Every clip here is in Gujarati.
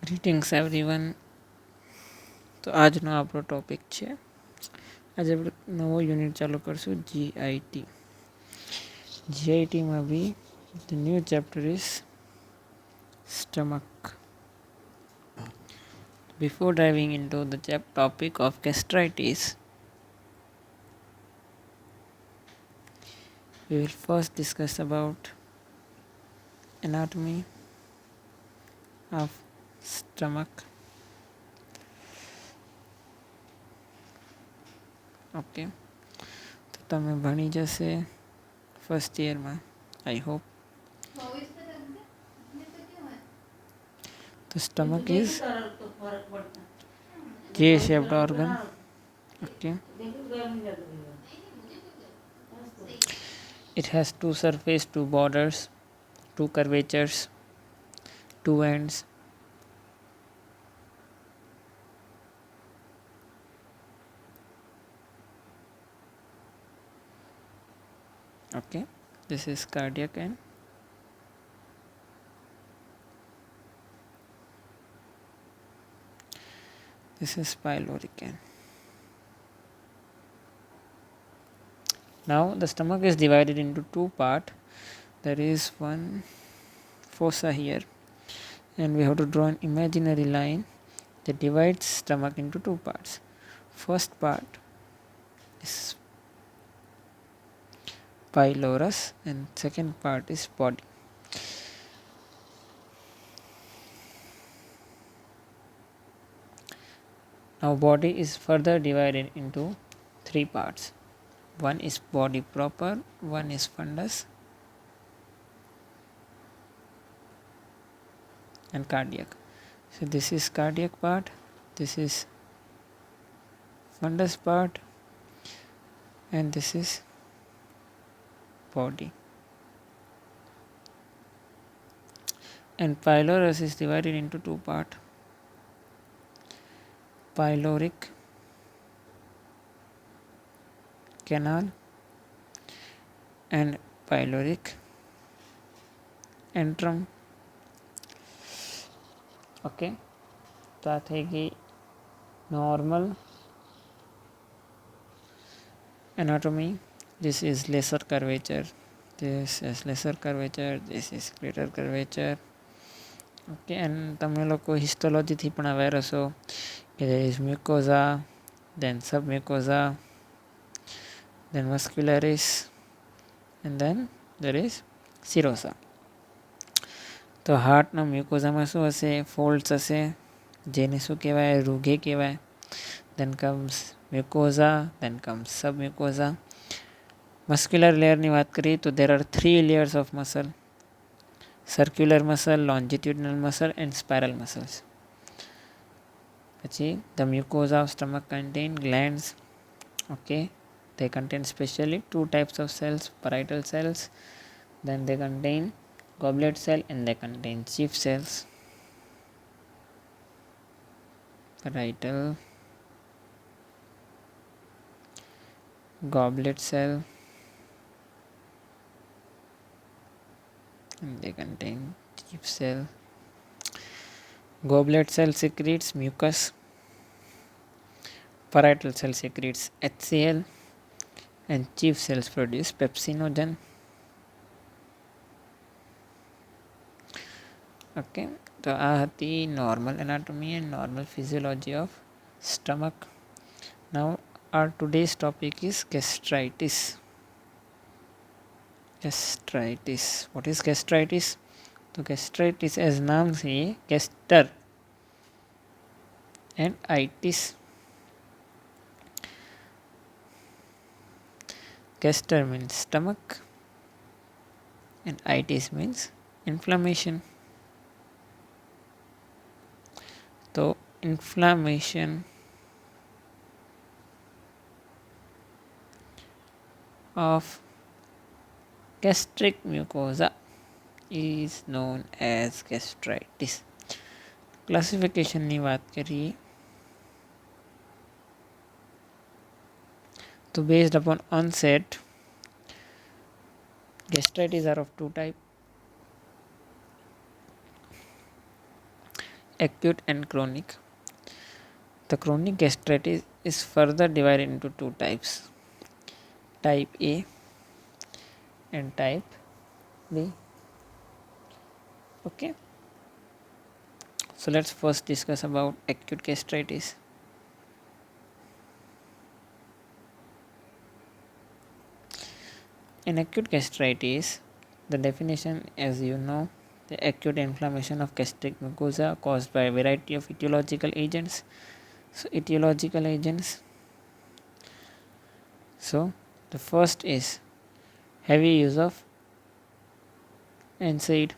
Greetings everyone. તો આજનો આપણો ટોપિક છે. આજે આપણે નવો યુનિટ ચાલુ કરશું, જીઆઈટી. જીઆઈટીમાં બી the new chapter is stomach. Before diving into the topic of gastritis, we will first discuss about anatomy of stomach. Okay, તો તમે ભણી જશે ફર્સ્ટ યરમાં, આઈ હોપ. તો stomach is J-shaped organ. Okay. It has two surface, two borders, two curvatures, two ends. Okay, this is cardiac end. This is pyloric end. Now the stomach is divided into two parts. There is one fossa here, and we have to draw an imaginary line that divides stomach into two parts. First part is pylorus and second part is body. Now body is further divided into three parts. One is body proper, one is fundus and cardiac. So this is cardiac part, this is fundus part, and this is body. And pylorus is divided into two parts. Pyloric canal and pyloric antrum. Okay, તો આ થઈ ગઈ normal anatomy. This is lesser curvature, this is lesser curvature, this is greater curvature. Okay, and તમે લોકો હિસ્ટોલોજીથી પણ અવેર હશો કે there is mucosa, then submucosa, then muscularis, and then there is serosa. તો હાર્ટના મ્યુકોઝામાં શું હશે? ફોલ્ડ્સ હશે, જેને શું કહેવાય? રૂઘે કહેવાય. then comes mucosa, then comes submucosa. Muscular લેયરની વાત કરીએ તો there are three layers of muscle: circular muscle, longitudinal muscle and spiral muscles. પછી the mucosa of stomach contain glands. Okay, they contain specially two types of cells: parietal cells, then they contain goblet cell, and they contain chief cells. Parietal, goblet cell, and they contain chief cell. Goblet cell secretes mucus, parietal cell secretes HCl, and chief cells produce pepsinogen. Okay, તો આ હતી normal anatomy and normal physiology of stomach. Now our today's topic is gastritis. Gastritis. What is gastritis? તો gastritis as નામ છે, gester and itis. Gester means stomach and itis means inflammation. તો inflammation of gastric mucosa is known as gastritis. ક્લાસિફિકેશનની વાત કરીએ તો based upon onset, gastritis are of two types: acute and chronic. The chronic gastritis is further divided into two types, type A and type B. Okay, so let's first discuss about acute gastritis. In acute gastritis, the definition, as you know, the acute inflammation of gastric mucosa caused by a variety of etiological agents. So etiological agents, so the first is heavy use of NSAID,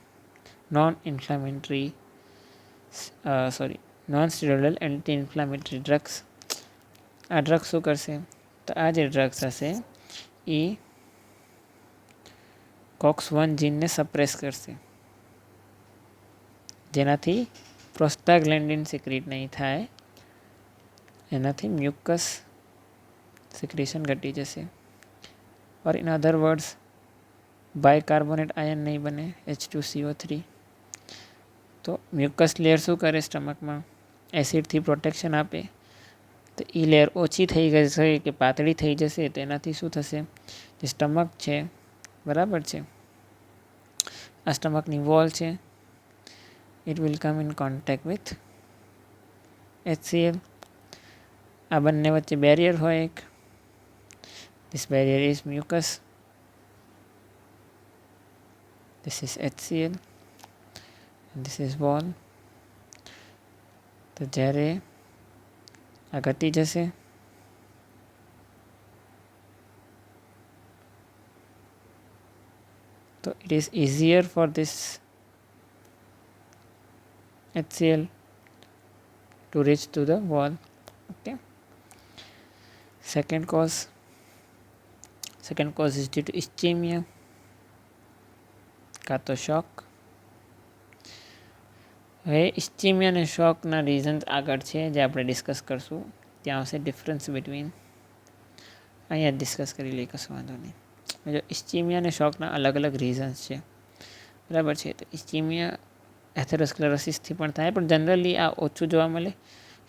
non-steroidal anti-inflammatory drugs. આ ડ્રગ્સ શું કરશે? તો આ જે ડ્રગ્સ હશે એ COX-1 જીનને સપ્રેસ કરશે, જેનાથી પ્રોસ્ટાગ્લેન્ડિન સિક્રિટ નહીં થાય, એનાથી મ્યુકસ સિક્રેશન ઘટી જશે. Or in other words bicarbonate ion નહીં બને, H2CO3. તો મ્યુકસ લેયર શું કરે? સ્ટમકમાં એસિડથી પ્રોટેક્શન આપે. તો એ લેયર ઓછી થઈ જશે કે પાતળી થઈ જશે, તો એનાથી શું થશે? જે સ્ટમક છે, બરાબર છે, આ સ્ટમકની વોલ છે, it will come in contact with HCl. આ બંને વચ્ચે બેરિયર હોય એક. This barrier is mucus. This is HCl and this is wall. તો જ્યારે આ ઘટી જશે તો it is easier for this HCl to reach to the wall. Okay. Second cause is due to ischemia, કાં તો શોક. હવે ઇસ્ચેમિયા અને શોકના રીઝન્સ આગળ છે, જે આપણે ડિસ્કસ કરશું. ત્યાં આવશે ડિફરન્સ બિટવીન, અહીંયા ડિસ્કસ કરી લઈએ, કશું વાંધો નહીં. જો ઇસ્ચેમિયા અને શોકના અલગ અલગ રીઝન્સ છે, બરાબર છે. તો ઇસ્ચેમિયા એથેરોસ્ક્લેરોસિસથી પણ થાય, પણ જનરલી આ ઓછું જોવા મળે.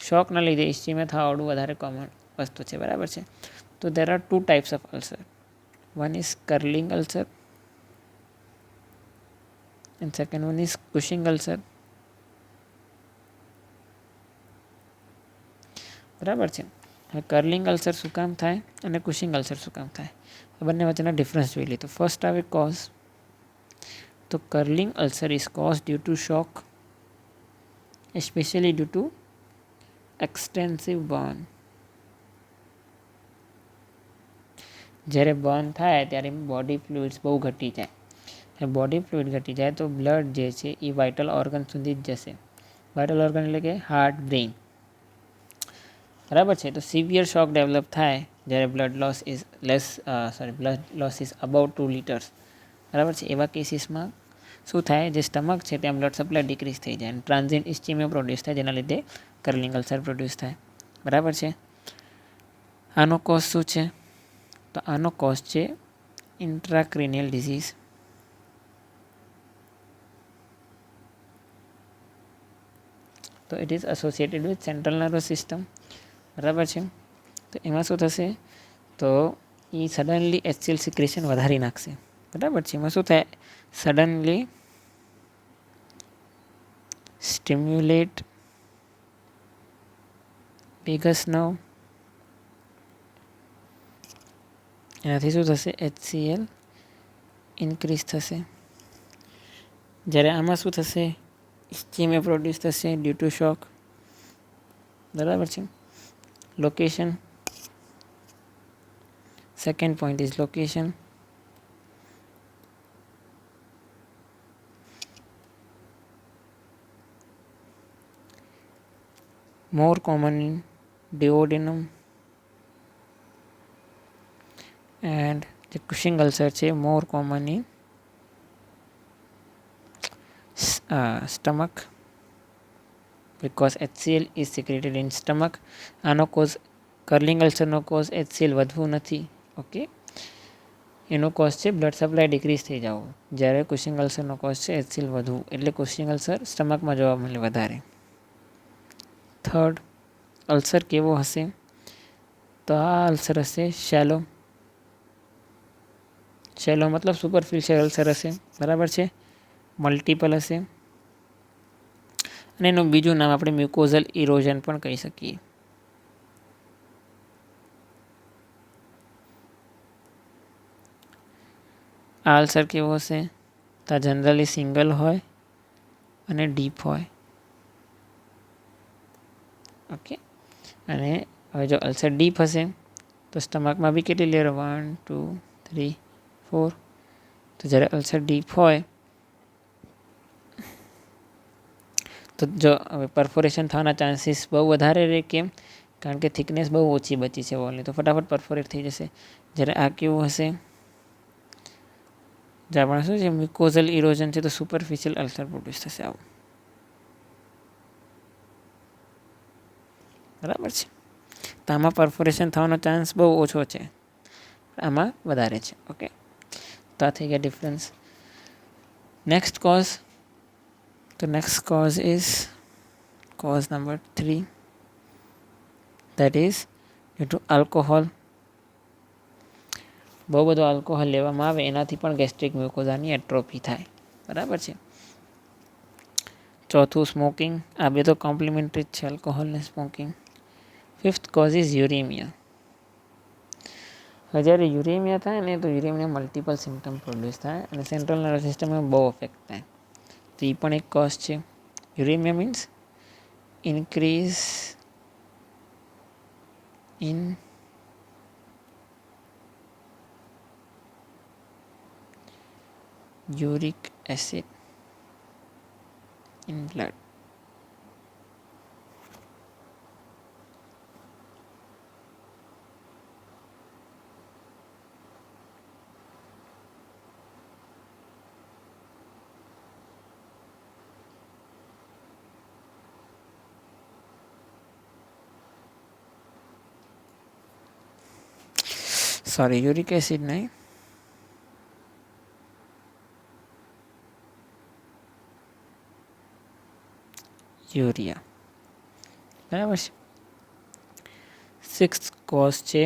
શોકના લીધે ઇસ્ચેમિયા થવાવાળું વધારે કોમન વસ્તુ છે, બરાબર છે. તો there are two types of ulcer. One is curling ulcer and second one is Cushing ulcer. બરાબર છે. હવે કર્લિંગ અલ્સર શું કામ થાય અને કુશિંગ અલ્સર શું કામ થાય, આ બંને વચ્ચેના ડિફરન્સ જોઈ લઈએ. તો ફર્સ્ટ આવે કોઝ. તો curling ulcer is caused due to shock, especially due to extensive burn. જ્યારે બર્ન થાય ત્યારે બોડી ફ્લુઇડ્સ બહુ ઘટી જાય. બોડી ફ્લુઇડ ઘટી જાય તો બ્લડ જે છે એ વાઇટલ ઓર્ગન સુધી જ જશે. વાઇટલ ઓર્ગન એટલે કે હાર્ટ, બ્રેઇન, બરાબર છે. તો સિવિયર શોક ડેવલપ થાય જ્યારે blood loss is about 2 liters, બરાબર છે. એવા કેસીસમાં શું થાય? જે સ્ટમક છે ત્યાં બ્લડ સપ્લાય ડિક્રીઝ થઈ જાય અને ટ્રાન્ઝિયન્ટ ઇસ્ચેમિયા પ્રોડ્યુસ થાય, જેના લીધે કર્લિંગ અલ્સર પ્રોડ્યુસ થાય, બરાબર છે. આનો કોઝ શું છે? તો આનો કોઝ છે ઇન્ટ્રાક્રેનિયલ ડિઝીઝ. તો it is associated with central nervous system, બરાબર છે. તો એમાં શું થશે? તો એ સડનલી HCl સિક્રેશન વધારી નાખશે, બરાબર છે. એમાં શું થાય? સડનલી સ્ટિમ્યુલેટ વેગસ નર્વ, એનાથી શું થશે? HCl ઇન્ક્રીઝ થશે. જ્યારે આમાં શું થશે? ઇસ્ચેમિયા પ્રોડ્યુસ થશે ડ્યુ ટુ શોક, બરાબર છે. Location, second point is location. more common in duodenum and the Cushing ulcer છે more common in stomach because HCl is secreted in stomach. આનો કોઝ કર્લિંગ અલ્સરનો કોઝ HCl વધવું નથી, ઓકે. એનો કોઝ છે બ્લડ સપ્લાય ડિક્રીઝ થઈ જવું, જ્યારે કુશિંગ અલ્સરનો કોઝ છે HCl વધવું. એટલે કુશિંગ અલ્સર સ્ટમકમાં જોવા મળે વધારે, થર્ડ, અલ્સર કેવો હશે? તો આ અલ્સર હશે શેલો. શેલો મતલબ સુપરફિશિયલ અલ્સર હશે, બરાબર છે. મલ્ટિપલ હશે અને એનું બીજું નામ આપણે મ્યુકોઝલ ઇરોઝન પણ કહી શકીએ. આ અલ્સર કેવો હશે? તો જનરલી સિંગલ હોય અને ડીપ હોય. ઓકે, અને હવે જો અલ્સર ડીપ હશે તો સ્ટમકમાં બી કેટલી લેયર? 1 2 3 4. તો જ્યારે અલ્સર ડીપ હોય તો જો હવે પરફોરેશન થવાના ચાન્સીસ બહુ વધારે રહે. કેમ? કારણ કે થિકનેસ બહુ ઓછી બચી છે વોલની, તો ફટાફટ પરફોરેટ થઈ જશે. જ્યારે આ કેવું હશે? જે આપણે શું છે મ્યુકોઝલ ઇરોઝન છે, તો સુપરફિશિયલ અલ્સર પ્રોડ્યુસ થશે આવું. બરાબર છે. તો આમાં પરફોરેશન થવાનો ચાન્સ બહુ ઓછો છે, આમાં વધારે છે. ઓકે, તો આ થઈ ગયા ડિફરન્સ. નેક્સ્ટ કોઝ, તો next cause is cause number 3, that is due to alcohol. બહુ બધો આલ્કોહોલ લેવામાં આવે એનાથી પણ ગેસ્ટ્રિક મ્યુકોઝાની એટ્રોફી થાય. બરાબર છે. ચોથું સ્મોકિંગ. આ બે તો કોમ્પ્લિમેન્ટરી જ છે, આલ્કોહોલ ને smoking. Fifth cause is uremia. જ્યારે યુરેમિયા થાય ને તો યુરેમિયા મલ્ટિપલ સિમ્ટમ પ્રોડ્યુસ થાય અને સેન્ટ્રલ નર્વસ સિસ્ટમમાં બહુ અફેક્ટ થાય. તો એ પણ એક કોઝ છે. Uremia means increase in uric acid in blood. Sorry, uric acid नहीं, યુરિયા. બરાબર છે. સિક્સ્થ કોઝ છે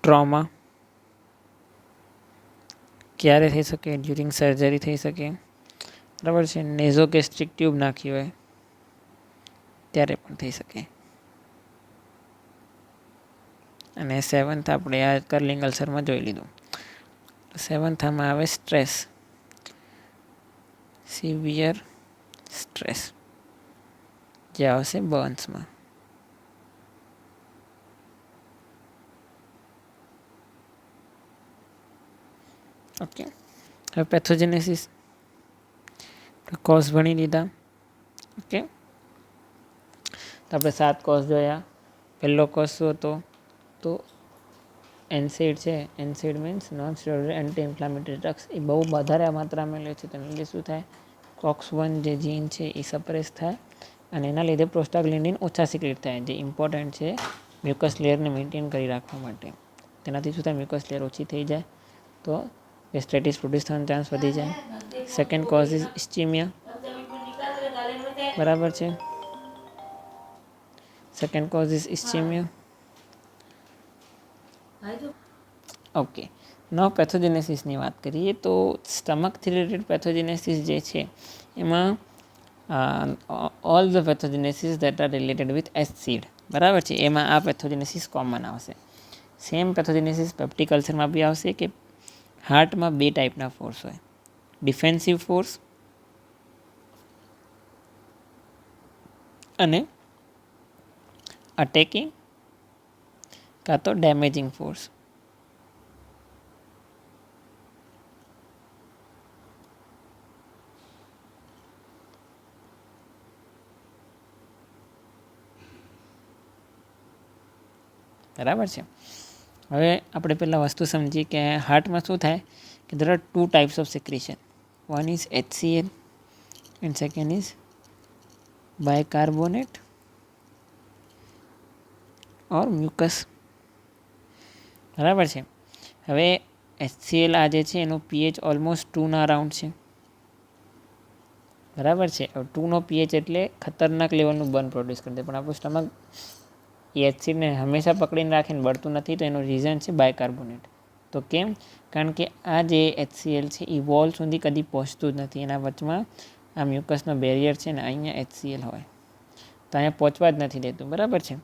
ટ્રોમા. ક્યારે થઈ શકે? ડ્યુરિંગ સર્જરી થઈ શકે. બરાબર છે. નેઝોગેસ્ટ્રિક ટ્યુબ નાખી હોય ત્યારે પણ થઈ શકે. અને સેવન્થ આપણે આ કર્લિંગ અલ્સરમાં જોઈ લીધું. સેવન્થ આમાં આવે સ્ટ્રેસ, સિવિયર સ્ટ્રેસ, જે આવશે બર્ન્સમાં. ઓકે, હવે પેથોજેનેસિસ કોઝ ભણી લીધા. ઓકે, તો આપણે 7 કોઝ જોયા. પહેલો કોઝ શું હતો? તો એનસેડ છે. NSAID means non steroid anti inflammatory drugs. એ બહુ વધારે માત્રામાં લે છે, તેના લીધે શું થાય? COX-1 જે જીન છે એ સપ્રેસ થાય અને એના લીધે પ્રોસ્ટાગ્લેન્ડિન ઓછા સિક્રેટ થાય, જે ઇમ્પોર્ટન્ટ છે મ્યુકસ લેયરને મેન્ટેન કરી રાખવા માટે. તેનાથી શું થાય? મ્યુકસ લેયર ઓછી થઈ જાય તો ગેસ્ટ્રાઇટિસ પ્રોડ્યુસ થવાનો ચાન્સ વધી જાય. Second cause is ischemia. બરાબર છે. Second cause is ischemia. Okay, નવ પેથોજેનેસિસની વાત કરીએ તો સ્ટમકથી રિલેટેડ પેથોજેનેસિસ જે છે એમાં all the pathogenesis that are related with acid. બરાબર છે, એમાં આ પેથોજેનેસિસ કોમન આવશે. સેમ પેથોજેનેસિસ પેપ્ટિક અલ્સરમાં બી આવશે કે હાર્ટમાં 2 ટાઈપના ફોર્સ હોય, ડિફેન્સિવ ફોર્સ અને અટેકિંગ કાં તો ડેમેજિંગ ફોર્સ. બરાબર છે. હવે આપણે પહેલાં વસ્તુ સમજીએ કે હાર્ટમાં શું થાય કે there are 2 types of secretion. One is HCl and second is bicarbonate or mucus. બરાબર છે. હવે HCl આ જે છે એનું pH ઓલમોસ્ટ 2 ના અરાઉન્ડ છે. બરાબર છે. 2નો pH એટલે ખતરનાક લેવલનું બર્ન પ્રોડ્યુસ કરી દે, પણ આપણું સ્ટમક એ એસિડને હંમેશા પકડીને રાખીને બળતું નથી. તો એનું રીઝન છે બાયકાર્બોનેટ. તો કેમ? કારણ કે આ જે HCl છે એ વોલ સુધી કદી પહોંચતું જ નથી. એના વચમાં આ મ્યુકસનો બેરિયર છે ને અહીંયા HCl હોય, તો અહીંયા પહોંચવા જ નથી દેતું. બરાબર છે.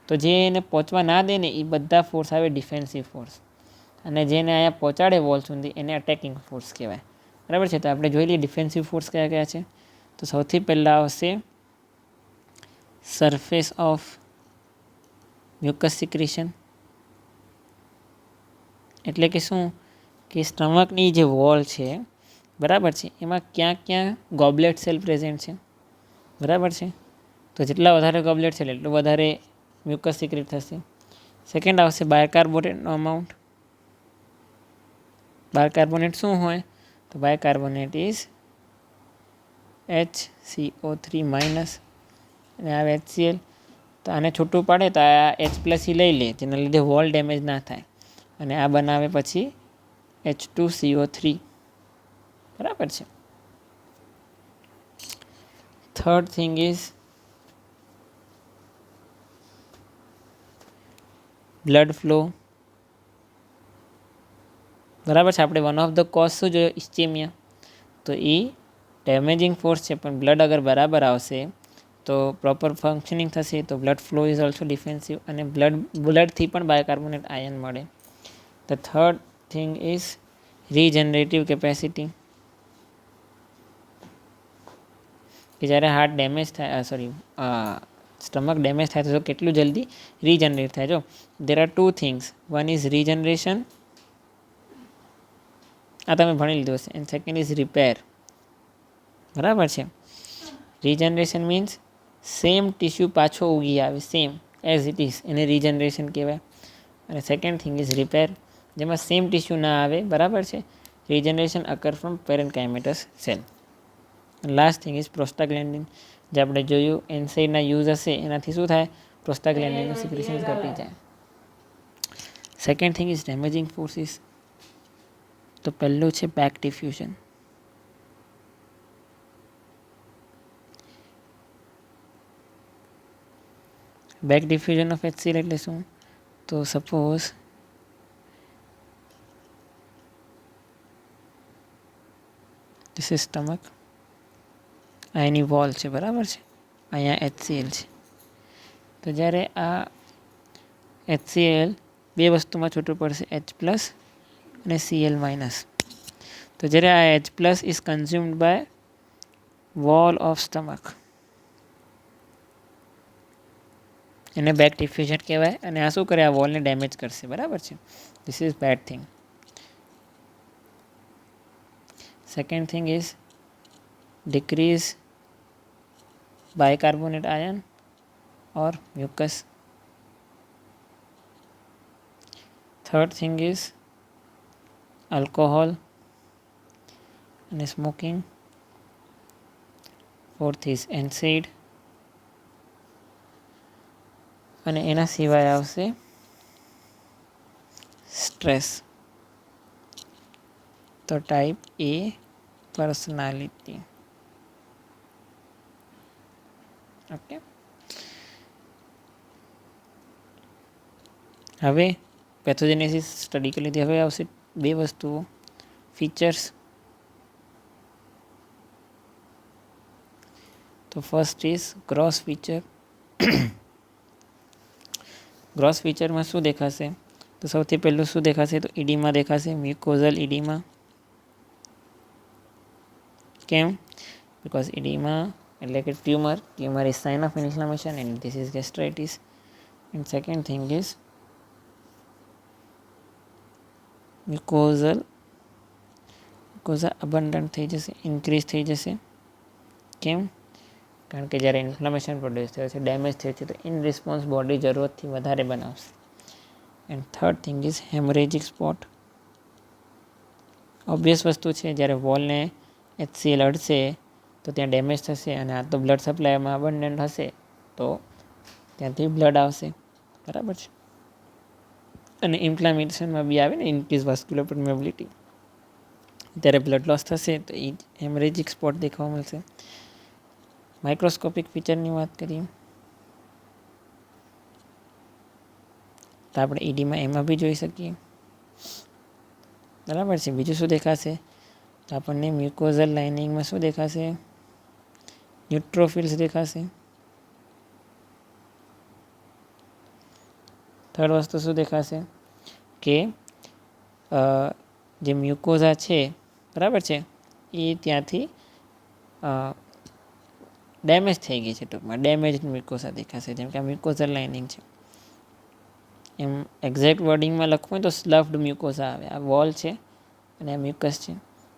તો જે એને પહોંચવા ના દે ને એ બધા ફોર્સ આવે ડિફેન્સિવ ફોર્સ, અને જેને અહીંયા પહોંચાડે વોલ સુધી એને અટેકિંગ ફોર્સ કહેવાય. બરાબર છે. તો આપણે જોઈ લઈએ ડિફેન્સિવ ફોર્સ કયા કયા છે. તો સૌથી પહેલાં આવશે સરફેસ ઓફ મ્યુકસ સિક્રેશન. એટલે કે શું? કે સ્ટમકની જે વોલ છે, બરાબર છે, એમાં ક્યાં ક્યાં ગોબલેટ સેલ પ્રેઝન્ટ છે. બરાબર છે. તો જેટલા વધારે ગોબલેટ સેલ એટલું વધારે મ્યુકસ સિક્રેટ થશે. સેકન્ડ આવશે બાયકાર્બોનેટનો અમાઉન્ટ. બાયકાર્બોનેટ શું હોય? તો બાયકાર્બોનેટ ઇઝ HCO3 માઇનસ, અને આવે HCl. તો આને છૂટું પાડે તો આ H+ લઈ લે, જેના લીધે વોલ ડેમેજ ના થાય, અને આ બનાવે પછી H2CO3. બરાબર છે. Third thing is blood flow. બરાબર છે. આપણે વન ઓફ ધ કોઝ શું જોયો? ઇસ્ચેમિયા. તો એ ડેમેજિંગ ફોર્સ છે, પણ બ્લડ અગર બરાબર આવશે તો પ્રોપર ફંક્શનિંગ થશે. તો blood flow is also defensive, અને બ્લડથી પણ બાયકાર્બોનેટ આયન મળે. The third thing is regenerative capacity. કે જ્યારે હાર્ટ ડેમેજ થાય, સ્ટમક ડેમેજ થાય તો કેટલું જલ્દી રીજનરેટ થાય. જો there are 2 things, one is regeneration, આ તમે ભણી લીધું હશે, એન્ડ સેકન્ડ ઇઝ રિપેર. બરાબર છે. રીજનરેશન મીન્સ સેમ ટિશ્યુ પાછો ઉગી આવે, સેમ એઝ ઇટ ઇઝ, એને રીજનરેશન કહેવાય. અને સેકન્ડ થિંગ ઇઝ રિપેર, જેમાં સેમ ટિશ્યુ ના આવે. બરાબર છે. Regeneration occur from parenchymatous cell. Last thing is prostaglandin, જે આપણે જોયું એનસાઇડના યુઝ હશે એનાથી શું થાય? પ્રોસ્ટાગ્લેન્ડિનનું સિક્રેશન ઘટી જાય. Second thing is damaging forces. તો પહેલું છે back diffusion. Back diffusion of HCl એટલે શું? તો સપોઝ ધીસ ઇઝ સ્ટમક, આ એની વોલ છે. બરાબર છે. અહીંયા HCl છે. તો જ્યારે આ HCl બે વસ્તુમાં છૂટું પડશે, H+ અને Cl-. તો જ્યારે આ H+ is consumed by wall of stomach, એને બેક ડિફ્યુઝન કહેવાય. અને આ શું કરે? આ વોલને ડેમેજ કરશે. બરાબર છે. This is bad thing. Second thing is decrease bicarbonate ion or mucus. Third thing is alcohol and smoking. Fourth is NSAID, અને એના સિવાય આવશે સ્ટ્રેસ. તો ટાઈપ A પર્સનાલિટી. ઓકે. હવે પેથોજેનેસિસ સ્ટડી કરી લીધી. હવે આવશે બે વસ્તુઓ, ફીચર્સ. તો first is gross feature. Gross ફીચરમાં શું દેખાશે? તો સૌથી પહેલું શું દેખાશે? તો ઇડીમા દેખાશે, મ્યુકોઝલ ઇડીમા. કેમ? બિકોઝ ઇડીમા એટલે કે tumour is sign of inflammation and this is gastritis. And second thing is mucosa abundant થઈ જશે, ઇન્ક્રીઝ થઈ જશે. કેમ? કારણ કે જ્યારે ઇન્ફ્લામેશન પ્રોડ્યુસ થયો છે, ડેમેજ થયો છે, તો ઇન રિસ્પોન્સ બોડી જરૂરતથી વધારે બનાવશે. And third thing is haemorrhagic spot. Obvious વસ્તુ છે, જ્યારે વોલને HCl અડશે તો ત્યાં ડેમેજ થશે, અને આ તો બ્લડ સપ્લાયમાં અબન્ડન્ટ હશે તો ત્યાંથી બ્લડ આવશે. બરાબર છે. અને ઇન્ફ્લામેશનમાં બી આવે ને, ઇન્ક્રીઝ વાસ્ક્યુલર પરમેબિલિટી. ત્યારે બ્લડ લોસ થશે તો એ હેમરેજિક સ્પોટ દેખાવા મળશે. માઇક્રોસ્કોપિક ફીચરની વાત કરીએ તો આપણે ઈડીમાં એમાં બી જોઈ શકીએ. બરાબર છે. બીજું શું દેખાશે તો આપણને મ્યુકોઝલ લાઇનિંગમાં શું દેખાશે, ન્યુટ્રોફિલ્સ દેખાશે. થર્ડ વસ્તુ શું દેખાશે કે જે મ્યુકોઝા છે બરાબર છે એ ત્યાંથી ડેમેજ થઈ ગઈ છે. ટૂંકમાં ડેમેજ મ્યુકોઝા દેખાશે, જેમ કે આ મ્યુકોઝલ લાઇનિંગ છે. એમ એક્ઝેક્ટ વર્ડિંગમાં લખવું હોય તો સ્લફ્ડ મ્યુકોઝા આવે. આ વોલ છે અને આ મ્યુકસ છે,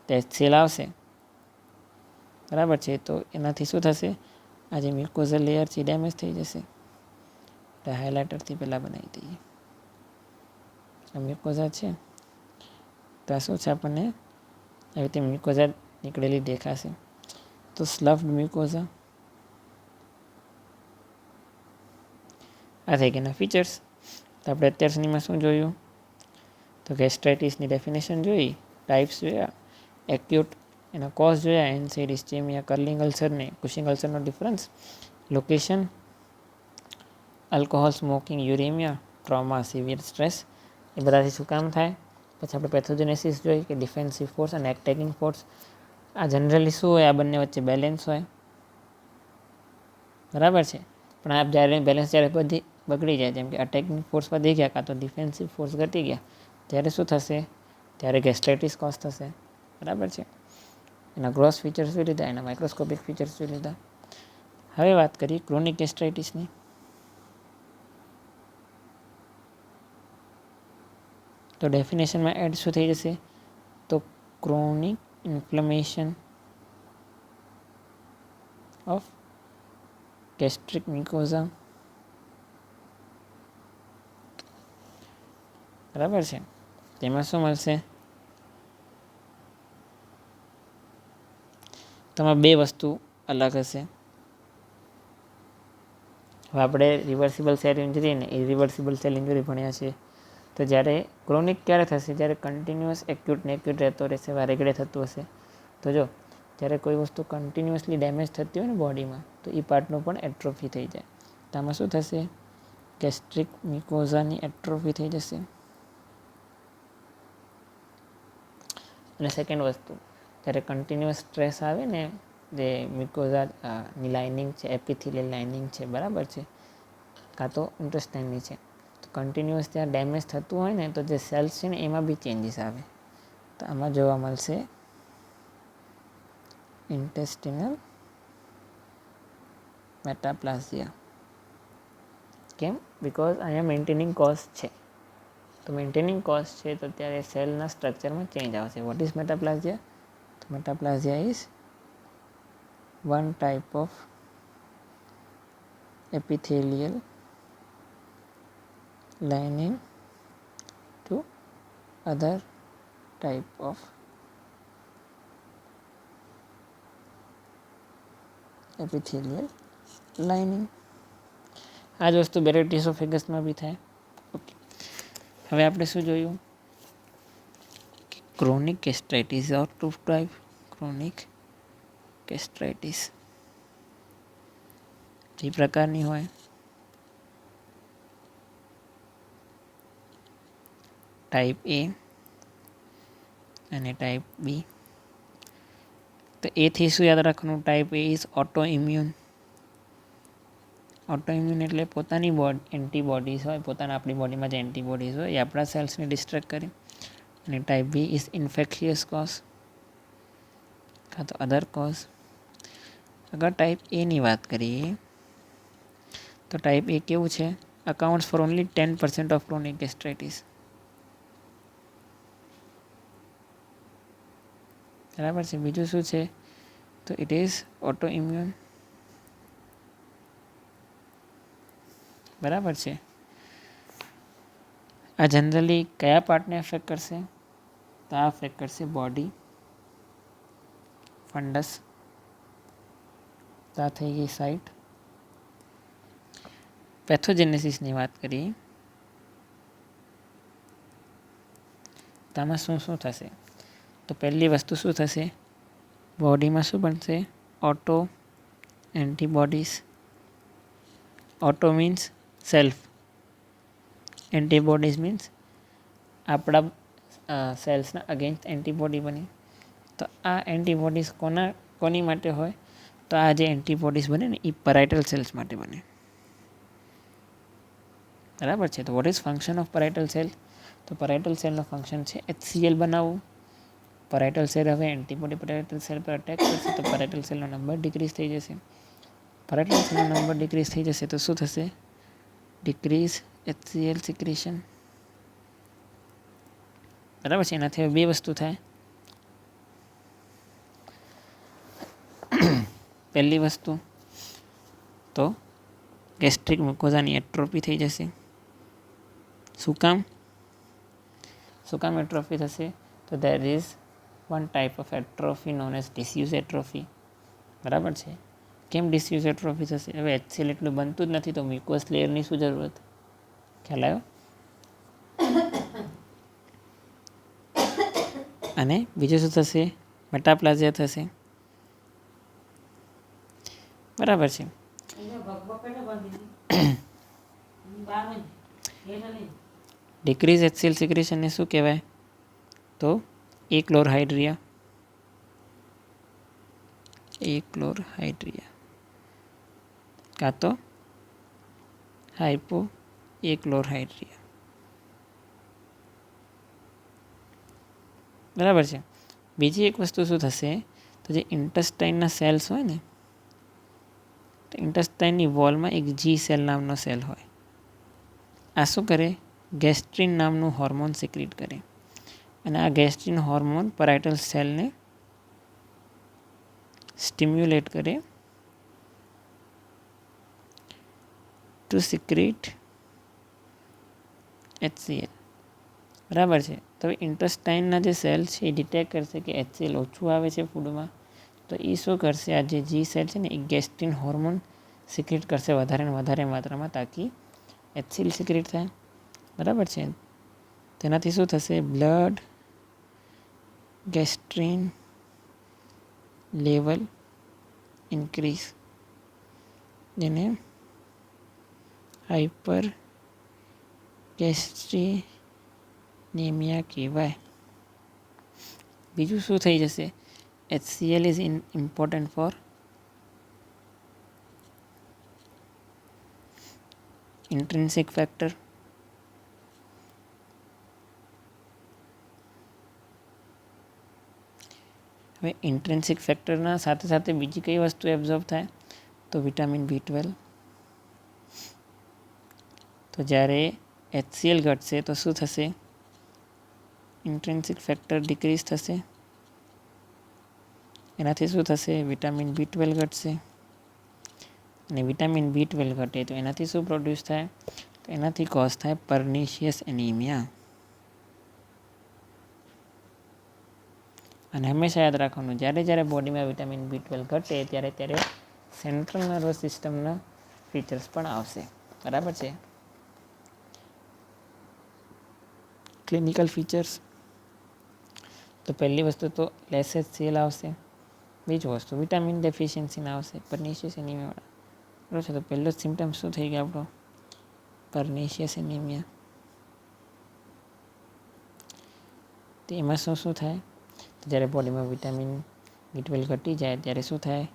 તે સેલ આવશે બરાબર છે. તો એનાથી શું થશે, આ જે મ્યુકોઝલ લેયર છે ડેમેજ થઈ જશે. તો હાઇલાઇટરથી પહેલાં બનાવી દઈએ. આ મ્યુકોઝા છે તો આ શું છે, આપણને આવી રીતે મ્યુકોઝા નીકળેલી દેખાશે. તો સ્લફ્ડ મ્યુકોઝા આ થઈ ગયાના ફીચર્સ. તો આપણે અત્યાર સુધીમાં શું જોયું તો ગેસ્ટ્રાઇટિસની ડેફિનેશન જોઈ, ટાઈપ્સ જોયા, એક્યુટ એના કોઝ જોયા, એનસેડ, ઇસ્ચેમિયા, કર્લિંગ અલ્સર ને કુશિંગ અલ્સરનો difference, location, alcohol, smoking, uremia, trauma, severe stress એ બધાથી શું કામ થાય. પછી આપણે પેથોજેનેસિસ જોઈ કે ડિફેન્સિવ ફોર્સ અને એટેકિંગ ફોર્સ. આ જનરલી શું હોય, આ બંને વચ્ચે બેલેન્સ હોય બરાબર છે. પણ આ જ્યારે બેલેન્સ જ્યારે બધી બગડી જાય, જેમ કે અટેકિંગ ફોર્સ વધી ગયા કાં તો ડિફેન્સિવ ફોર્સ ઘટી ગયા, ત્યારે શું થશે, ત્યારે ગેસ્ટ્રાઇટિસ કોઝ થશે બરાબર છે. એના ગ્રોસ ફીચર્સ જોઈ લીધા, એના માઇક્રોસ્કોપિક ફીચર્સ જોઈ લીધા. હવે વાત કરીએ ક્રોનિક ગેસ્ટ્રાઇટિસની. તો ડેફિનેશનમાં એડ શું થઈ જશે તો ક્રોનિક ઇન્ફ્લેમેશન ઓફ ગેસ્ટ્રિક મ્યુકોઝા બરાબર છે. તેમાં શું મળશે, તેમાં બે વસ્તુ અલગ હશે. હવે આપણે રિવર્સિબલ સેલ ઇન્જરી ને ઇરિવર્સિબલ સેલ ઇન્જરી ભણ્યા છે. તો જ્યારે ક્રોનિક ક્યારે થશે, જ્યારે કન્ટિન્યુઅસ એક્યુટ ને એક્યુટ રહેતો રહેશે, વારે ઘડે થતું હશે. તો જો જ્યારે કોઈ વસ્તુ કન્ટિન્યુઅસલી ડેમેજ થતી હોય ને બોડીમાં, તો એ પાર્ટનું પણ એટ્રોફી થઈ જાય. તો આમાં શું થશે, ગેસ્ટ્રિક મ્યુકોઝાની એટ્રોફી થઈ જશે. અને સેકન્ડ વસ્તુ, જ્યારે કન્ટિન્યુઅસ સ્ટ્રેસ આવે ને, જે મ્યુકોઝાની લાઇનિંગ છે, એપિથેલિયલ લાઇનિંગ છે બરાબર છે, કાં તો ઇન્ટેસ્ટાઇનની છે, તો કન્ટિન્યુઅસ ત્યાં ડેમેજ થતું હોય ને, તો જે સેલ્સ છે ને એમાં બી ચેન્જીસ આવે. તો આમાં જોવા મળશે ઇન્ટેસ્ટિનલ મેટાપ્લાઝિયા. કેમ, બિકોઝ અહીંયા મેન્ટેનિંગ કોઝ છે. તો મેન્ટેનિંગ કોઝ છે તો ત્યારે સેલના સ્ટ્રક્ચરમાં ચેન્જ આવશે. What is metaplasia? તો metaplasia is one type of epithelial lining to other type of epithelial lining. આ જ વસ્તુ બેરેટ ઇસોફેગસમાં બી થાય. ઓકે, હવે આપણે શું જોયું, ક્રોનિક ગેસ્ટ્રાઇટિસ ઓર ટુ ટાઈપ ક્રોનિક ગેસ્ટ્રાઇટિસ જે પ્રકારની હોય, ટાઈપ એ અને ટાઈપ બી. તો એથી શું યાદ રાખવાનું, type A is auto immune. Auto immune એટલે પોતાની એન્ટીબોડીઝ હોય, પોતાના આપણી બોડીમાં જે એન્ટીબોડીઝ હોય એ આપણા સેલ્સને ડિસ્ટ્રેક્ટ કરે. અને type B is infectious cause કાં તો અધર કોઝ. અગર ટાઈપ એની વાત કરીએ તો ટાઈપ એ કેવું છે, accounts four only 10% of chronic gastritis. બરાબર છે. બીજું શું છે તો ઇટ ઇઝ ઓટો ઇમ્યુન બરાબર છે. આ જનરલી કયા પાર્ટને અફેક્ટ કરશે તો આ અફેક્ટ કરશે બોડી, ફંડસ. તો આ થઈ ગઈ સાઇટ. પેથોજેનેસિસની વાત કરીએ તો આમાં શું શું થશે, તો તો પહેલી વસ્તુ શું થશે, બોડીમાં શું બનશે, auto antibodies. Auto means self, antibodies means આપણા સેલ્સના અગેન્સ્ટ એન્ટીબોડી બની. તો આ એન્ટીબોડીઝ કોની માટે હોય, તો આ જે એન્ટીબોડીઝ બને ને એ પેરાઇટલ સેલ્સ માટે બને. બરાબર છે. તો what is function of parietal cell? તો પેરાઇટલ સેલનું ફંક્શન છે HCl બનાવવું. પેરાઇટલ સેલ હવે એન્ટીબોડી પેરાઇટલ સેલ પર અટેક કરશે તો પેરાઇટલ સેલનો નંબર ડિક્રીઝ થઈ જશે. પેરાઇટલ સેલનો નંબર ડિક્રીઝ થઈ જશે તો શું થશે, ડિક્રીઝ HCl સિક્રેશન. બરાબર છે. એનાથી હવે બે વસ્તુ થાય. પહેલી વસ્તુ તો ગેસ્ટ્રિક મ્યુકોઝાની એટ્રોફી થઈ જશે. શું કામ એટ્રોફી થશે? તો there is one type of atrophy known as disuse atrophy. બરાબર છે. કેમ ડિસ્યુઝ એટ્રોફી થશે? હવે HCl એટલું બનતું જ નથી તો મ્યુકોઝ લેયરની શું જરૂરત? ખ્યાલ આવ્યો? અને બીજું શું થશે, મેટાપ્લાઝિયા થશે. બરાબર છે. ડિક્રીઝ HCl સિક્રેશનને શું કહેવાય, તો એક્લોરહાઇડ્રિયા. કાં તો હાઇપો એક્લોરહાઇડ્રિયા. બરાબર છે. બીજી એક વસ્તુ શું થશે, તો જે ઇન્ટેસ્ટાઇનના સેલ્સ હોય ને, તો ઇન્ટેસ્ટાઇનની વોલમાં એક જી સેલ નામનો સેલ હોય. આ શું કરે, ગેસ્ટ્રિન નામનું હોર્મોન સિક્રેટ કરે. અને આ ગેસ્ટ્રિન હોર્મોન પેરાઇટલ સેલને સ્ટિમ્યુલેટ કરે ટુ સિક્રેટ HCl. બરાબર છે. તો ઇન્ટેસ્ટાઇનના જે સેલ છે એ ડિટેક્ટ કરશે કે HCl ઓછું આવે છે ફૂડમાં, તો એ શું કરશે, આ જે જી સેલ છે ને એ ગેસ્ટ્રિન હોર્મોન સિક્રેટ કરશે વધારે ને વધારે માત્રામાં, તાકી HCl સિક્રેટ થાય. બરાબર છે. તેનાથી શું થશે, બ્લડ ગેસ્ટ્રિન લેવલ ઇન્ક્રીઝ, જેને હાઇપર ગેસ્ટ્રિનેમિયા કહેવાય. બીજું શું થઈ જશે, HCl is important for intrinsic factor. હવે ઇન્ટ્રિન્સિક ફેક્ટરના સાથે સાથે બીજી કઈ વસ્તુ એબ્ઝોર્બ થાય, તો વિટામિન B12. તો જ્યારે HCl ઘટશે તો શું થશે, ઇન્ટ્રિન્સિક ફેક્ટર ડિક્રીઝ થશે. એનાથી શું થશે, વિટામિન B12 ઘટશે. અને વિટામિન B12 ઘટે તો એનાથી શું પ્રોડ્યુસ થાય, તો એનાથી કોઝ થાય પર્નિશિયસ એનિમિયા. અને હંમેશા યાદ રાખવાનું, જ્યારે બોડીમાં વિટામિન B12 ઘટે ત્યારે સેન્ટ્રલ નર્વસ સિસ્ટમના ફીચર્સ પણ આવશે. બરાબર છે. ક્લિનિકલ ફીચર્સ, તો પહેલી વસ્તુ તો લેસ HCl આવશે. બીજી વસ્તુ વિટામિન ડેફિશિયન્સીના આવશે, પર્નિશિયસ એનિમિયા. બરાબર છે. તો પહેલો જ સિમ્ટમ શું થઈ ગયો આપણો, પર્નિશિયસ એનિમિયા. તો એમાં શું થાય, તો જ્યારે બોડીમાં વિટામિન B12 ઘટી જાય ત્યારે શું થાય,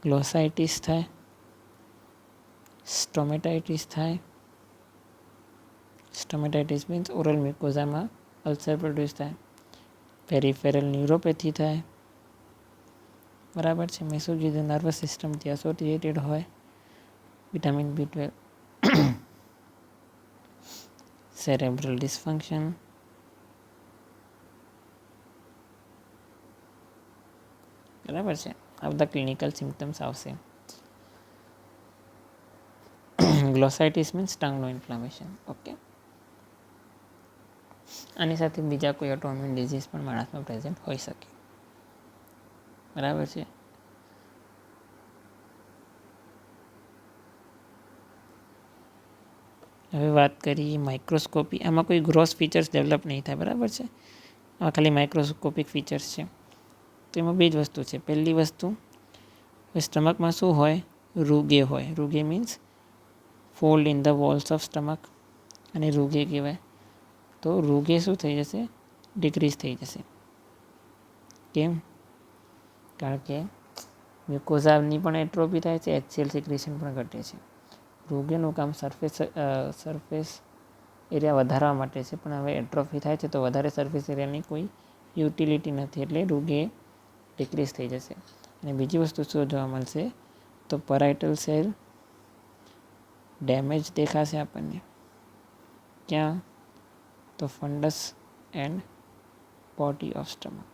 ગ્લોસાઇટિસ થાય, સ્ટોમેટાઇટિસ થાય. સ્ટોમેટાઇટિસ મીન્સ ઓરલ મ્યુકોઝામાં અલ્સર પ્રોડ્યુસ થાય. પેરિફેરલ ન્યુરોપેથી થાય. બરાબર છે. મેં શું કીધું, નર્વસ સિસ્ટમથી એસોસિએટેડ હોય વિટામિન B12. Cerebral dysfunction. બરાબર છે. આ બધા ક્લિનિકલ સિમ્ટમ્સ આવશે. ગ્લોસાઇટિસ મીન્સ ટંગનું ઇન્ફ્લામેશન. ઓકે. આની સાથે બીજા કોઈ ઓટોઇમ્યુન ડિઝીઝ પણ માણસમાં પ્રેઝન્ટ હોઈ શકે. બરાબર છે. હવે વાત કરીએ માઇક્રોસ્કોપી. આમાં કોઈ ગ્રોસ ફીચર્સ ડેવલપ નહીં થાય. બરાબર છે. આ ખાલી માઇક્રોસ્કોપિક ફીચર્સ છે. તો એમાં બે જ વસ્તુ છે. પહેલી વસ્તુ, સ્ટમકમાં શું હોય? રૂગે હોય. Rugae means fold in the walls of stomach, અને રૂગે કહેવાય. તો રૂગે શું થઈ જશે? ડિક્રીઝ થઈ જશે. કેમ? કારણ કે મ્યુકોઝાની પણ એટ્રોફી થાય છે, HCl સિક્રેશન પણ ઘટે છે. રૂગેનું કામ સરફેસ એરિયા વધારવા માટે છે, પણ હવે એટ્રોફી થાય છે તો વધારે સરફેસ એરિયાની કોઈ યુટિલિટી નથી, એટલે રૂગે ડિક્રીઝ થઈ જશે. અને બીજી વસ્તુ શું જોવા મળશે? તો પેરાઇટલ સેલ ડેમેજ દેખાશે આપણને. ક્યાં? તો ફંડસ એન્ડ બોડી ઓફ સ્ટમક.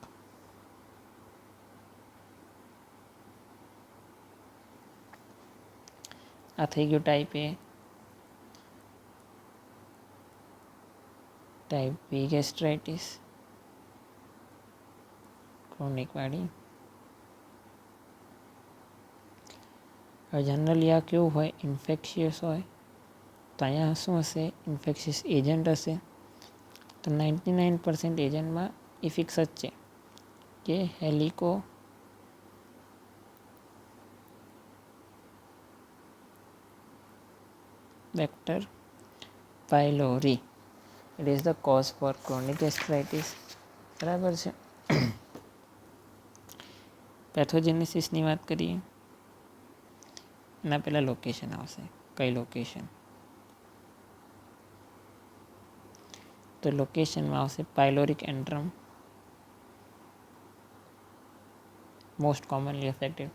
આ થઈ ગયું ટાઈપ એ. ટાઈપ બી ગેસ્ટ્રાઇટિસ, ક્રોનિક વાળી. હવે જનરલી આ કેવું હોય? ઇન્ફેક્શિયસ હોય. તો અહીંયા શું હશે? ઇન્ફેક્શિયસ એજન્ટ હશે. તો 99% એજન્ટમાં ઇફિક્સ જ છે, કે Helicobacter pylori. It is the cause for chronic gastritis. બરાબર છે. પેથોજેનેસિસની વાત કરીએ. એના પહેલાં લોકેશન આવશે. કઈ લોકેશન? તો લોકેશનમાં આવશે પાયલોરિક એન્ટ્રમ, મોસ્ટ કોમનલી અફેક્ટેડ.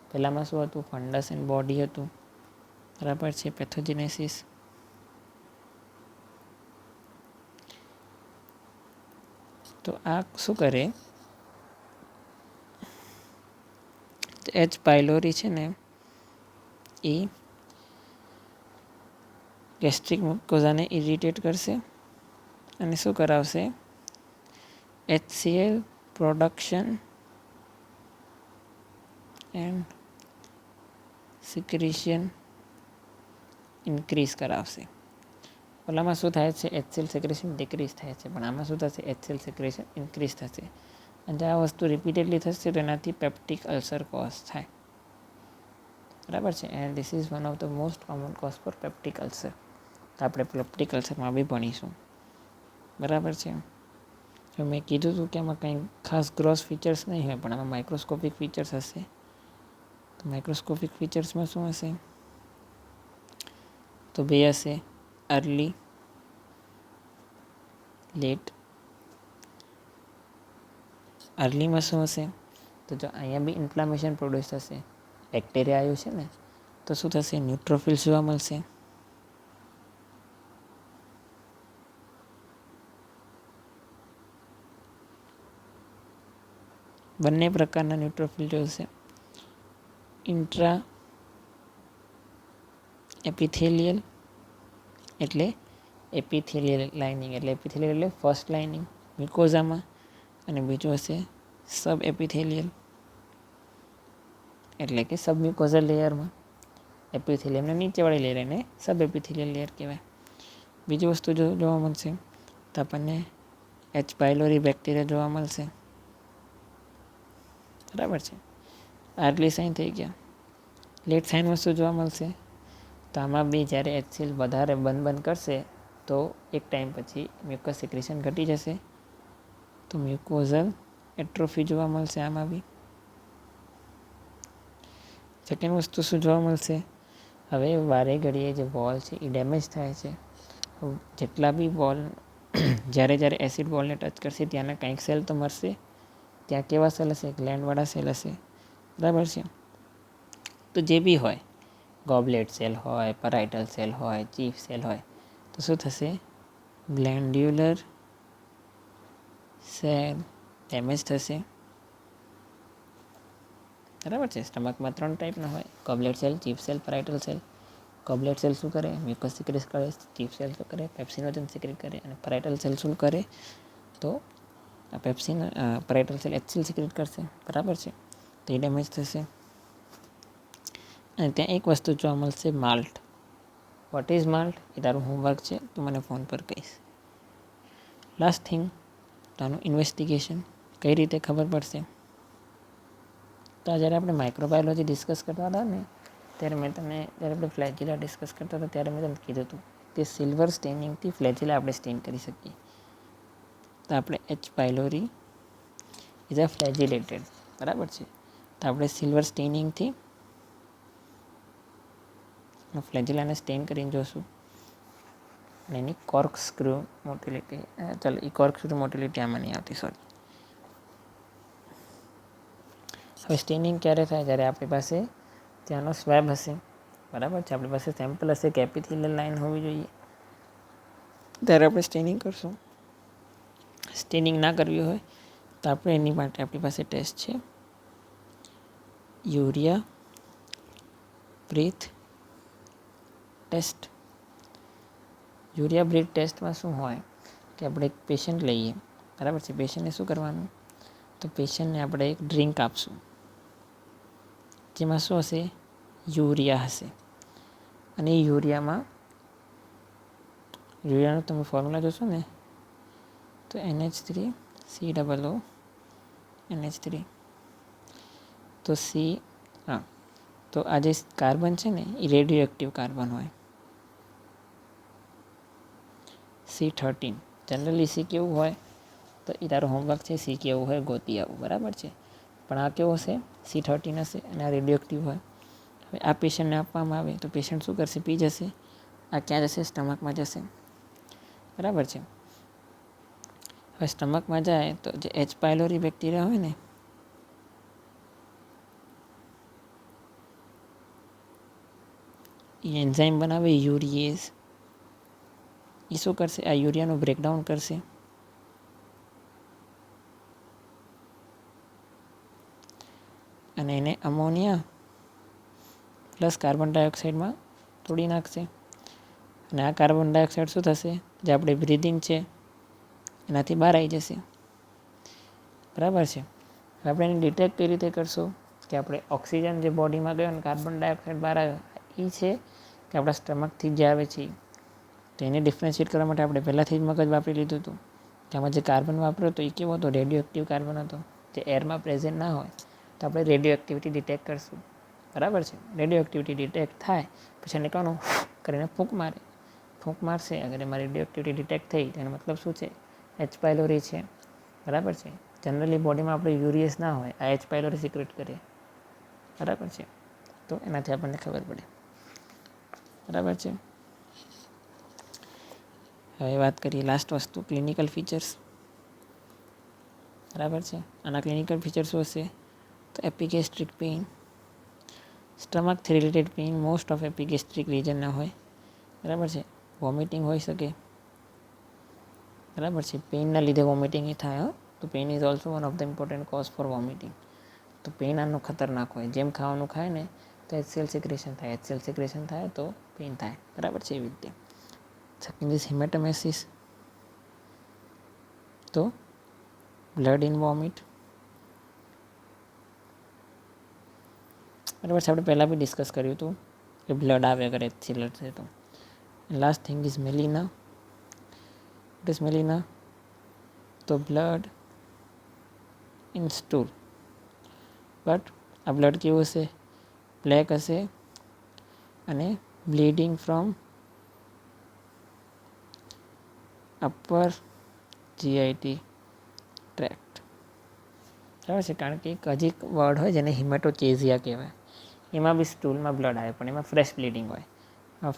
પહેલામાં શું હતું? ફંડસ એન્ડ બોડી હતું. બરાબર છે. પેથોજેનેસિસ. તો આ શું કરે? એચ પાયલોરી છે ને, એ ગેસ્ટ્રિક મ્યુકોઝાને ઇરિટેટ કરશે અને શું કરાવશે? HCl production and secretion increase કરાવશે. ઓલામાં શું થાય છે? HCl સિક્રેશન ડિક્રીઝ થાય છે, પણ આમાં શું થશે? HCl સિક્રેશન ઇન્ક્રીઝ થશે. અને આ વસ્તુ રિપીટેડલી થશે તો એનાથી પેપ્ટિક અલ્સર કોઝ થાય. બરાબર છે. And this is one of the most common cause for peptic ulcer. તો આપણે પેપ્ટિક અલ્સરમાં બી ભણીશું. બરાબર છે. તો મેં કીધું હતું કે આમાં કંઈ ખાસ ગ્રોસ ફીચર્સ નહીં હોય, પણ આમાં માઇક્રોસ્કોપિક ફીચર્સ હશે. તો માઇક્રોસ્કોપિક ફીચર્સમાં શું હશે? તો બે હશે, અર્લી, લેટ. અર્લીમાં શું હશે? તો જો અહીંયા બી ઇન્ફ્લામેશન પ્રોડ્યુસ થશે. બેક્ટેરિયા આવ્યું છે ને, તો શું થશે? ન્યુટ્રોફિલ્સ જોવા મળશે. બંને પ્રકારના ન્યુટ્રોફિલ જોશે. ઇન્ટ્રા એપિથેલિયલ એટલે એપિથેલિયલ લાઇનિંગ, એટલે એપિથેલિયલ એટલે ફર્સ્ટ લાઇનિંગ મ્યુકોઝામાં, અને બીજું હશે સબ એપિથેલિયલ એટલે કે સબ મ્યુકોઝલ લેયરમાં. એપિથેલિયમના નીચેવાળી લેયર એને સબ એપિથેલિયલ લેયર કહેવાય. બીજી વસ્તુ જોવા મળશે તો આપણને એચ પાયલોરી બેક્ટેરિયા જોવા મળશે. બરાબર છે. આટલી સાઇન થઈ ગયા. લેટ સાઇન વસ્તુ જોવા મળશે. તો આમાં બી જ્યારે HCl વધારે બંધ કરશે તો એક ટાઈમ પછી મ્યુકસ સિક્રેશન ઘટી જશે. તો મ્યુકોઝલ એટ્રોફી જોવા મળશે આમાં બી. સેકન્ડ વસ્તુ શું જોવા મળશે? હવે વારે ઘડીએ જે વોલ છે એ ડેમેજ થાય છે. જેટલા બી વોલ જ્યારે એસિડ વોલને ટચ કરશે ત્યાંના કંઈક સેલ તો મરશે. ત્યાં કેવા સેલ હશે? ગ્લેન્ડવાળા સેલ હશે. બરાબર છે. તો જે બી હોય, ગોબલેટ સેલ હોય, પેરાઇટલ સેલ હોય, ચીફ સેલ હોય, તો શું થશે? ગ્લેન્ડ્યુલર સેલ ડેમેજ થશે. બરાબર છે. સ્ટમકમાં 3 ટાઈપના હોય, goblet cell, chief cell, parietal cell. Goblet cell શું કરે? મ્યુકસ સિક્રેટ કરે. ચીફ સેલ શું કરે? પેપ્સિનોજન સિક્રેટ કરે. અને પેરાઇટલ સેલ શું કરે? તો પેરાઇટલ સેલ HCl સિક્રેટ કરશે. બરાબર છે. તો એ ડેમેજ થશે. અને ત્યાં એક વસ્તુ જોવા મળશે, માલ્ટ. What is MALT? એ તારું હોમવર્ક છે, તું મને ફોન પર કહીશ. લાસ્ટ થિંગ, તો આનું ઇન્વેસ્ટિગેશન કઈ રીતે ખબર પડશે? તો જ્યારે આપણે માઇક્રોબાયોલોજી ડિસ્કસ કરતા હતા ને ત્યારે મેં તમને જ્યારે આપણે ફ્લેજિલા ડિસ્કસ કરતા હતા ત્યારે મેં તમને કીધું હતું કે સિલ્વર સ્ટેનિંગથી ફ્લેજિલા આપણે સ્ટેન કરી શકીએ. તો આપણે H. pylori ઇઝ અ ફ્લેજિલેટેડ, બરાબર છે. તો આપણે સિલ્વર સ્ટેનિંગથી ફ્લેજિલાને સ્ટેન કરીને જોશું અને એની કોર્ક સ્ક્રૂ મોટિલિટી, ચાલો એ કોર્ક સ્ક્રૂ મોટિલિટી આમાં નહીં આવતી, સોરી. હવે સ્ટેનિંગ ક્યારે થાય? જ્યારે આપણી પાસે ત્યાંનો સ્વેબ હશે, બરાબર છે. આપણી પાસે સેમ્પલ હશે કે એપિથેલિયલ લાઇન હોવી જોઈએ, ત્યારે આપણે સ્ટેનિંગ કરશું. સ્ટેનિંગ ના કરવી હોય તો આપણે એની માટે આપણી પાસે ટેસ્ટ છે, urea breath test. Urea breath ટેસ્ટમાં શું હોય કે આપણે એક પેશન્ટ લઈએ, બરાબર છે. પેશન્ટને શું કરવાનું? તો પેશન્ટને આપણે એક ડ્રિંક આપશું જેમાં શું હશે? યુરિયા હશે. અને એ યુરિયાનો તમે ફોર્મ્યુલા જોશો ને તો NH3COO NH3. તો તો આ જે કાર્બન છે ને એ રેડિયો એક્ટિવ કાર્બન હોય, C13. જનરલી સી કેવું હોય તો એ તારો હોમવર્ક છે, સી કેવું હોય ગોતી આવું, બરાબર છે. પણ આ કેવો હશે? C13 હશે અને આ રેડિયો એક્ટિવ હોય. હવે આ પેશન્ટને આપવામાં આવે તો પેશન્ટ શું કરશે? પી જશે. આ ક્યાં જશે? સ્ટમકમાં જશે, બરાબર છે. હવે સ્ટમકમાં જાય તો જે H. pylori બેક્ટેરિયા હોય ને એ એન્ઝાઇમ બનાવે યુરિએઝ. એ શું કરશે? આ યુરિયાનું બ્રેકડાઉન કરશે અને એને અમોનિયા પ્લસ કાર્બન ડાયોક્સાઇડમાં તોડી નાખશે. અને આ કાર્બન ડાયોક્સાઇડ શું થશે? જે આપણે બ્રીધિંગ છે એનાથી બહાર આવી જશે, બરાબર છે. હવે આપણે એને ડિટેક્ટ કઈ રીતે કરશું કે આપણે ઓક્સિજન જે બોડીમાં ગયો અને કાર્બન ડાયોક્સાઇડ બહાર આવ્યો એ છે કે આપણા સ્ટમકથી જે આવે છે. તો એને ડિફરન્શિએટ કરવા માટે આપણે પહેલાંથી જ મગજ વાપરી લીધું હતું કે આમાં જે કાર્બન વાપર્યો હતો એ કેવો હતો? રેડિયો એક્ટિવ કાર્બન હતો, જે એરમાં પ્રેઝન્ટ ના હોય. તો આપણે રેડિયો એક્ટિવિટી ડિટેક્ટ કરશું, બરાબર છે. રેડિયો એક્ટિવિટી ડિટેક્ટ થાય પછી એને કહેવાનું કરીને ફૂંક મારશે. અગર એમાં રેડિયો એક્ટિવિટી ડિટેક્ટ થઈ તેનો મતલબ શું છે? H. pylori છે, બરાબર છે. જનરલી બોડીમાં આપણે યુરિયસ ના હોય, આ H. pylori સિક્રેટ કરે, બરાબર છે. તો એનાથી આપણને ખબર પડે, બરાબર છે. હવે વાત કરીએ લાસ્ટ વસ્તુ, ક્લિનિકલ ફીચર્સ, બરાબર છે. આના ક્લિનિકલ ફીચર શું હશે? તો એપિગેસ્ટ્રિક પેઇન, સ્ટમકથી related pain most of epigastric રિજનના હોય, બરાબર છે. વોમિટિંગ હોઈ શકે, બરાબર છે. પેઇનના લીધે વોમિટિંગ એ થાય. તો pain is also one of the important cause for vomiting. તો પેઇન આનું ખતરનાક હોય. જેમ ખાવાનું ખાય ને તો HCl સિક્રેશન થાય, HCl સિક્રેશન થાય તો પેઇન થાય, બરાબર છે. એવી રીતે સેકન્ડ ઇઝ હિમેટોમેસિસ, તો બ્લડ ઇન વોમિટ, બરાબર છે. આપણે પહેલાં બી ડિસ્કસ કર્યું હતું કે બ્લડ આવે અગર HCl છે તો. Last thing is melena. It is melena, તો બ્લડ ઇન સ્ટૂલ. બટ આ બ્લડ કેવું હશે? બ્લેક હશે અને bleeding from upper GIT tract, બરાબર છે. કારણ કે એક હજી વર્ડ હોય જેને હિમેટોચેઝિયા કહેવાય. એમાં બી સ્ટૂલમાં બ્લડ આવે પણ એમાં ફ્રેશ બ્લીડિંગ હોય.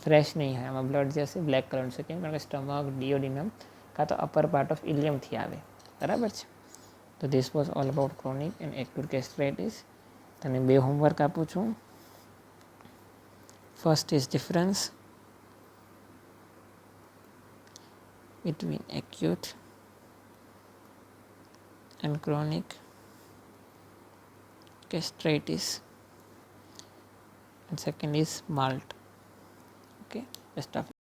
ફ્રેશ નહીં હોય, આમાં બ્લડ જે હશે બ્લેક કલર છે. કેમ? કારણ કે સ્ટમક, ડિયોડિનમ કાં તો અપર પાર્ટ ઓફ ઇલિયમથી આવે, બરાબર છે. તો this was all about chronic and acute gastritis. તને 2 હોમવર્ક આપું છું. First is difference between acute and chronic gastritis, and second is malt. Okay, best of